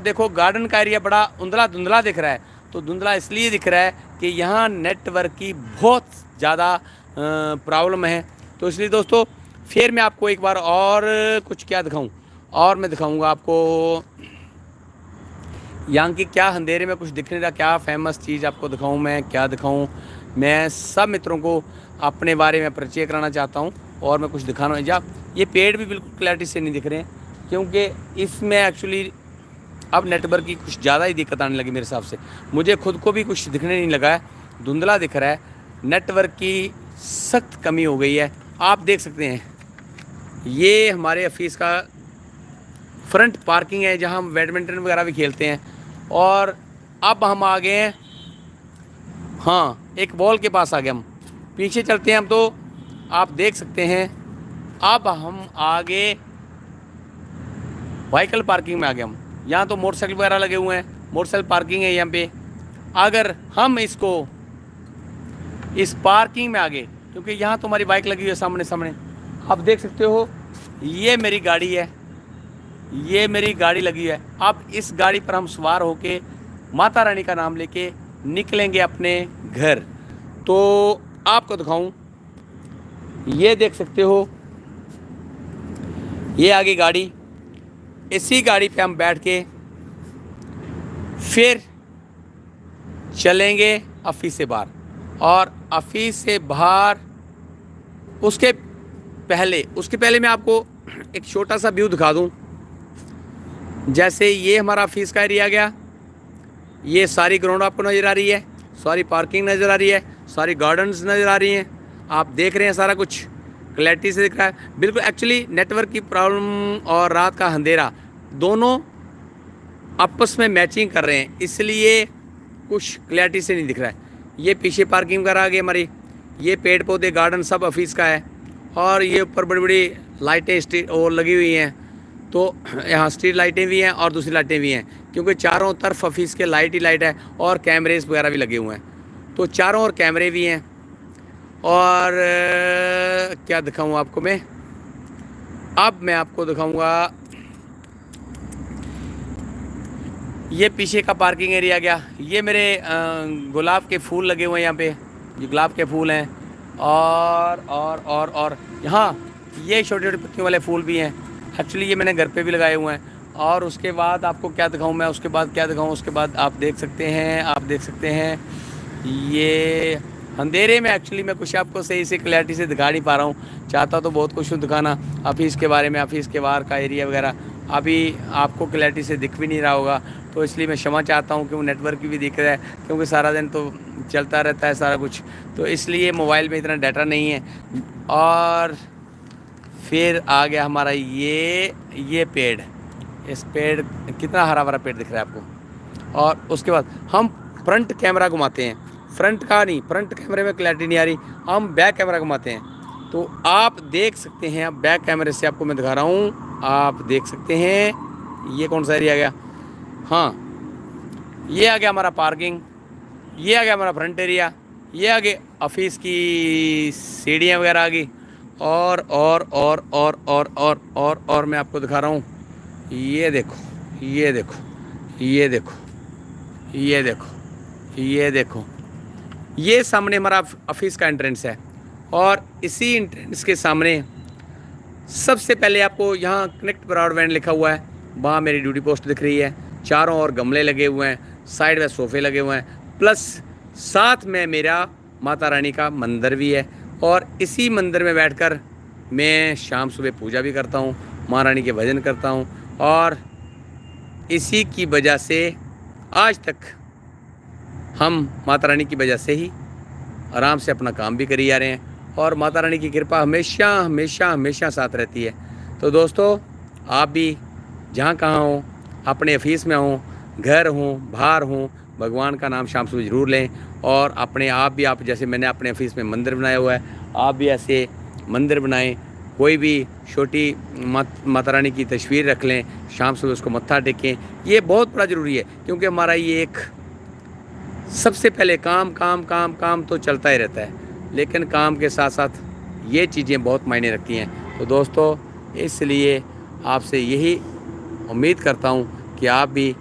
देखो गार्डन का एरिया बड़ा धुंधला धुंधला दिख रहा है, तो धुंधला इसलिए दिख रहा है कि यहाँ नेटवर्क की बहुत ज़्यादा प्रॉब्लम है। तो इसलिए दोस्तों फिर मैं आपको एक बार और कुछ क्या दिखाऊं, और मैं दिखाऊंगा आपको यहाँ की क्या अंधेरे में कुछ दिखने का क्या फेमस चीज़ आपको दिखाऊं, मैं क्या दिखाऊं। मैं सब मित्रों को अपने बारे में परिचय कराना चाहता हूं और मैं कुछ दिखाना। जा ये पेड़ भी बिल्कुल क्लैरिटी से नहीं दिख रहे हैं, क्योंकि इसमें एक्चुअली अब नेटवर्क की कुछ ज़्यादा ही दिक्कत आने लगी मेरे हिसाब से। मुझे खुद को भी कुछ दिखने नहीं लगा है, धुंधला दिख रहा है, नेटवर्क की सख्त कमी हो गई है। आप देख सकते हैं ये हमारे ऑफिस का फ्रंट पार्किंग है, जहां हम बैडमिंटन वगैरह भी खेलते हैं। और अब हम आ गए हैं, हाँ, एक बॉल के पास आ गए हम। पीछे चलते हैं हम, तो आप देख सकते हैं अब हम आगे व्हीकल पार्किंग में आ गए हम। यहाँ तो मोटरसाइकिल वगैरह लगे हुए हैं, मोटरसाइकिल पार्किंग है यहाँ पे। अगर हम इसको इस पार्किंग में आ गए, क्योंकि यहाँ तो हमारी बाइक लगी हुई है सामने सामने, आप देख सकते हो ये मेरी गाड़ी है, ये मेरी गाड़ी लगी है। अब इस गाड़ी पर हम सवार होके माता रानी का नाम लेके निकलेंगे अपने घर। तो आपको दिखाऊं, ये देख सकते हो ये आगे गाड़ी, इसी गाड़ी पे हम बैठ के फिर चलेंगे ऑफिस से बाहर। और ऑफिस से बाहर उसके पहले मैं आपको एक छोटा सा व्यू दिखा दूं। जैसे ये हमारा ऑफिस का एरिया गया, ये सारी ग्राउंड आपको नज़र आ रही है, सारी पार्किंग नज़र आ रही है, सारी गार्डन्स नज़र आ रही हैं। आप देख रहे हैं सारा कुछ क्लैरिटी से दिख रहा है बिल्कुल। एक्चुअली नेटवर्क की प्रॉब्लम और रात का अंधेरा दोनों आपस में मैचिंग कर रहे हैं, इसलिए कुछ क्लैरिटी से नहीं दिख रहा है। ये पीछे पार्किंग वगैरह आ गई हमारी, ये पेड़ पौधे गार्डन सब ऑफिस का है। और ये ऊपर बड़ी बड़ी लाइटें स्ट्रीट और लगी हुई हैं, तो यहाँ स्ट्रीट लाइटें भी हैं और दूसरी लाइटें भी हैं, क्योंकि चारों तरफ ऑफिस के लाइट ही लाइट है। और कैमरेज वगैरह भी लगे हुए हैं, तो चारों ओर कैमरे भी हैं। और क्या दिखाऊं आपको मैं, अब मैं आपको दिखाऊंगा ये पीछे का पार्किंग एरिया गया। ये मेरे गुलाब के फूल लगे हुए हैं यहाँ पे, ये गुलाब के फूल हैं। और यहाँ ये छोटे छोटे पत्तियों वाले फूल भी हैं। एक्चुअली ये मैंने घर पे भी लगाए हुए हैं। और उसके बाद आपको क्या दिखाऊं मैं, उसके बाद क्या दिखाऊं, उसके बाद आप देख सकते हैं ये अंधेरे में एक्चुअली मैं कुछ आपको सही से क्लैरिटी से दिखा नहीं पा रहा हूँ। चाहता तो बहुत कुछ दिखाना ऑफिस के बारे में, ऑफिस के बाहर का एरिया वगैरह, अभी आपको क्लैरिटी से दिख भी नहीं रहा होगा। तो इसलिए मैं क्षमा चाहता हूँ कि वो नेटवर्क की भी दिक्कत है, क्योंकि सारा दिन तो चलता रहता है सारा कुछ, तो इसलिए मोबाइल में इतना डाटा नहीं है। और फिर आ गया हमारा ये पेड़, इस पेड़ कितना हरा भरा पेड़ दिख रहा है आपको। और उसके बाद हम फ्रंट कैमरा घुमाते हैं, फ्रंट कैमरे में क्लैरिटी नहीं आ रही, हम बैक कैमरा घुमाते हैं। तो आप देख सकते हैं, अब बैक कैमरे से आपको मैं दिखा रहा हूँ, आप देख सकते हैं ये कौन सा एरिया आ गया, हाँ ये आ गया हमारा पार्किंग, ये आ गया हमारा फ्रंट एरिया, ये आ गए ऑफिस की सीढ़ियाँ वगैरह आ गई। और मैं आपको दिखा रहा हूँ, ये देखो, ये सामने हमारा ऑफिस का एंट्रेंस है। और इसी एंट्रेंस के सामने सबसे पहले आपको यहाँ कनेक्ट ब्रॉडबैंड लिखा हुआ है, वहाँ मेरी ड्यूटी पोस्ट दिख रही है। चारों ओर गमले लगे हुए हैं, साइड में सोफ़े लगे हुए हैं, प्लस साथ में मेरा माता रानी का मंदिर भी है। और इसी मंदिर में बैठकर मैं शाम सुबह पूजा भी करता हूँ, माँ रानी के भजन करता हूँ। और इसी की वजह से आज तक हम माता रानी की वजह से ही आराम से अपना काम भी करी जा रहे हैं। और माता रानी की कृपा हमेशा हमेशा हमेशा साथ रहती है। तो दोस्तों आप भी जहाँ कहाँ हो, अपने ऑफिस में हो, घर हो, बाहर हो, भगवान का नाम शाम सुबह ज़रूर लें। और अपने आप भी, आप जैसे मैंने अपने ऑफिस में मंदिर बनाया हुआ है, आप भी ऐसे मंदिर बनाएं। कोई भी छोटी माता रानी की तस्वीर रख लें, शाम सुबह उसको मत्था टेकें। ये बहुत बड़ा ज़रूरी है, क्योंकि हमारा ये एक सबसे पहले काम तो चलता ही रहता है, लेकिन काम के साथ साथ ये चीज़ें बहुत मायने रखती हैं। तो दोस्तों इसलिए आपसे यही उम्मीद करता हूँ कि आप भी